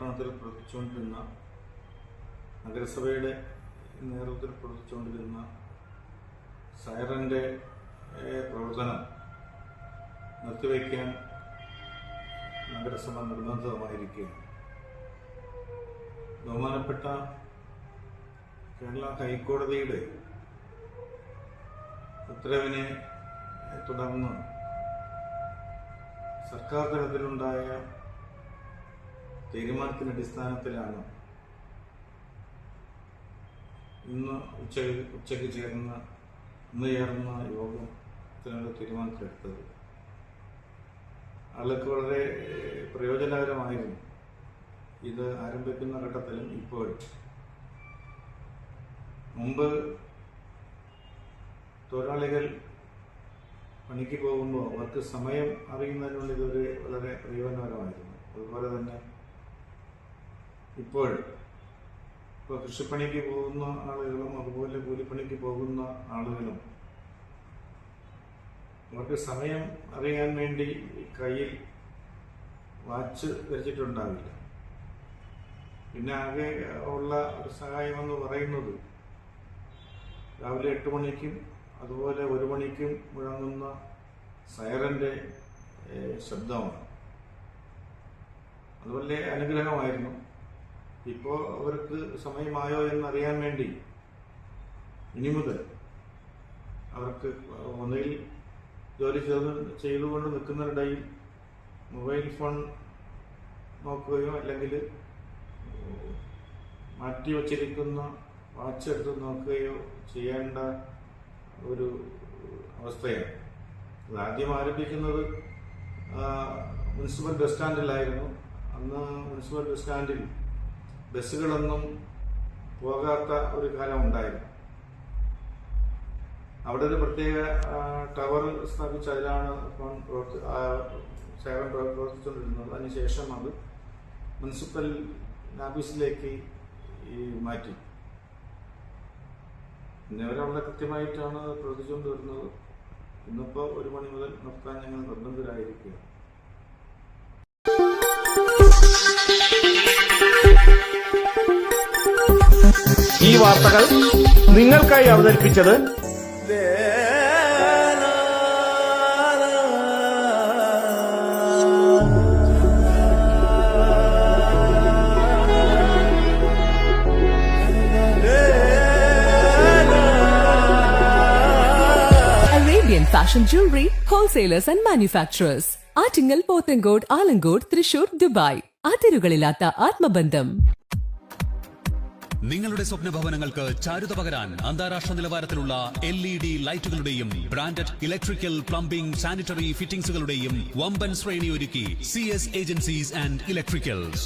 നിർവഹണത്തിൽ പ്രവർത്തിച്ചുകൊണ്ടിരുന്ന നഗരസഭയുടെ നേതൃത്വത്തിൽ പ്രവർത്തിച്ചുകൊണ്ടിരുന്ന സൈറന്റെ പ്രവർത്തനം നിർത്തിവയ്ക്കാൻ നഗരസഭ നിർബന്ധിതമായിരിക്കുകയാണ്. ബഹുമാനപ്പെട്ട കേരള ഹൈക്കോടതിയുടെ ഉത്തരവിനെ തുടർന്ന് സർക്കാർ തലത്തിലുണ്ടായ തീരുമാനത്തിന്റെ അടിസ്ഥാനത്തിലാണ് ഇന്ന് ഉച്ചയ്ക്ക് ചേർന്ന യോഗത്തിനുള്ള തീരുമാനത്തിലെടുത്തത്. ആൾക്ക് വളരെ പ്രയോജനകരമായിരുന്നു. ഇത് ആരംഭിക്കുന്ന ഘട്ടത്തിലും ഇപ്പോഴും മുമ്പ് തൊഴിലാളികൾ പണിക്ക് പോകുമ്പോൾ അവർക്ക് സമയം അറിയുന്നതിനുള്ള ഇതൊരു വളരെ പ്രയോജനകരമായിരുന്നു. അതുപോലെ തന്നെ ഇപ്പോൾ കൃഷിപ്പണിക്ക് പോകുന്ന ആളുകളും അതുപോലെ കൂലിപ്പണിക്ക് പോകുന്ന ആളുകളും അവർക്ക് സമയം അറിയാൻ വേണ്ടി കയ്യിൽ വാച്ച് ധരിച്ചിട്ടുണ്ടാവില്ല. പിന്നെ ആകെ ഉള്ള ഒരു സഹായമെന്ന് പറയുന്നത് രാവിലെ 8 മണിക്കും അതുപോലെ 1 മണിക്കും മുഴങ്ങുന്ന സൈറന്റെ ശബ്ദമാണ്. അതുപോലെ അനുഗ്രഹമായിരുന്നു. ഇപ്പോൾ അവർക്ക് സമയമായോ എന്നറിയാൻ വേണ്ടി ഇനി മുതൽ അവർക്ക് ഒന്നുകിൽ ജോലി ചെയ്തുകൊണ്ട് നിൽക്കുന്നതിനിടയിൽ മൊബൈൽ ഫോൺ നോക്കുകയോ അല്ലെങ്കിൽ മാറ്റി വച്ചിരിക്കുന്ന വാച്ച് എടുത്ത് നോക്കുകയോ ചെയ്യേണ്ട ഒരു അവസ്ഥയാണ്. ഇത് ആദ്യം ആരംഭിക്കുന്നത് മുനിസിപ്പൽ ബസ് സ്റ്റാൻഡിലായിരുന്നു. അന്ന് മുനിസിപ്പൽ ബസ് സ്റ്റാൻഡിൽ ബസ്സുകളൊന്നും പോകാത്ത ഒരു കാലം ഉണ്ടായിരുന്നു. അവിടെ ഒരു പ്രത്യേക ടവർ സ്ഥാപിച്ച് അതിലാണ് സേവനം പ്രവർത്തിച്ചുകൊണ്ടിരുന്നത്. അതിനുശേഷം അത് മുനിസിപ്പൽ ഓഫീസിലേക്ക് മാറ്റി. ഇന്നവരെ അവിടെ കൃത്യമായിട്ടാണ് പ്രവർത്തിച്ചുകൊണ്ട് വരുന്നത്. ഇന്നിപ്പോൾ 1 മണി മുതൽ നിർത്താൻ ഞങ്ങൾ നിർബന്ധിതരായിരിക്കുകയാണ്. ഈ വാർത്തകൾ നിങ്ങൾക്കായി അവതരിപ്പിച്ചത് Fashion Jewelry, Wholesalers and Manufacturers. Attingal, Pothencode, Alamcode, Thrissur, Dubai. അതിരുകളില്ലാത്ത ആത്മബന്ധം. നിങ്ങളുടെ സ്വപ്ന ഭവനങ്ങൾക്ക് ചാരുത പകരാൻ അന്താരാഷ്ട്ര നിലവാരത്തിലുള്ള LED ലൈറ്റുകളുടെയും ബ്രാൻഡഡ് ഇലക്ട്രിക്കൽ, പ്ലംബിംഗ്, സാനിറ്ററി ഫിറ്റിംഗ്സുകളുടെയും വമ്പൻ ശ്രേണി ഒരുക്കി CS ഏജൻസീസ് ആൻഡ് ഇലക്ട്രിക്കൽസ്.